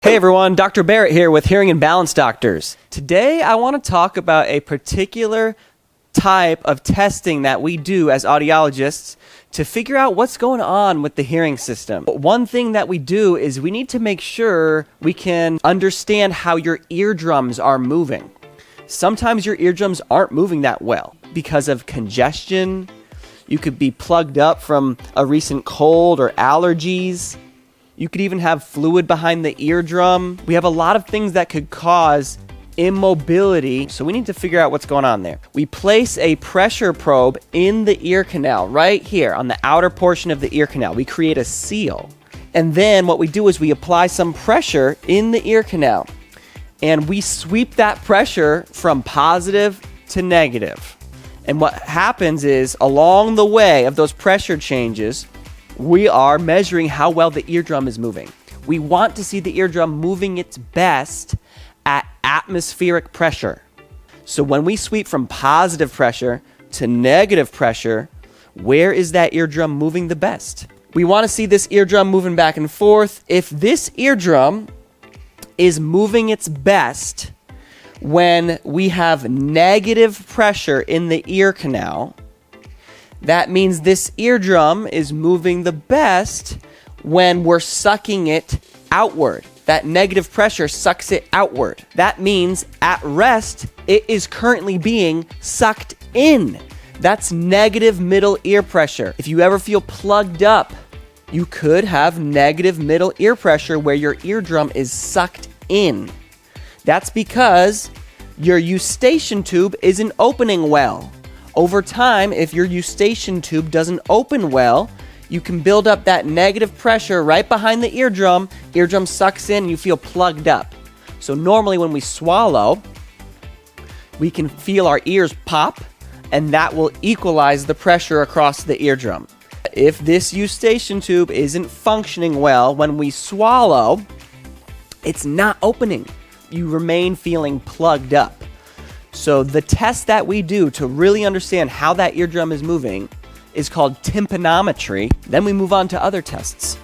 Hey everyone, Dr. Barrett here with Hearing and Balance Doctors. Today I want to talk about a particular type of testing that we do as audiologists to figure out what's going on with the hearing system. One thing that we do is we need to make sure we can understand how your eardrums are moving. Sometimes your eardrums aren't moving that well because of congestion. You could be plugged up from a recent cold or allergies. You could even have fluid behind the eardrum. We have a lot of things that could cause immobility, so we need to figure out what's going on there. We place a pressure probe in the ear canal right here on the outer portion of the ear canal. We create a seal. And then what we do is we apply some pressure in the ear canal. And we sweep that pressure from positive to negative. And what happens is along the way of those pressure changes, we are measuring how well the eardrum is moving. We want to see the eardrum moving its best at atmospheric pressure. So when we sweep from positive pressure to negative pressure, where is that eardrum moving the best? We want to see this eardrum moving back and forth. If this eardrum is moving its best when we have negative pressure in the ear canal, that means this eardrum is moving the best when we're sucking it outward. That negative pressure sucks it outward. That means at rest, it is currently being sucked in. That's negative middle ear pressure. If you ever feel plugged up, you could have negative middle ear pressure where your eardrum is sucked in. That's because your eustachian tube isn't opening well. Over time, if your eustachian tube doesn't open well, you can build up that negative pressure right behind the eardrum. Eardrum sucks in and you feel plugged up. So normally when we swallow, we can feel our ears pop, and that will equalize the pressure across the eardrum. If this eustachian tube isn't functioning well when we swallow, it's not opening. You remain feeling plugged up. So the test that we do to really understand how that eardrum is moving is called tympanometry. Then we move on to other tests.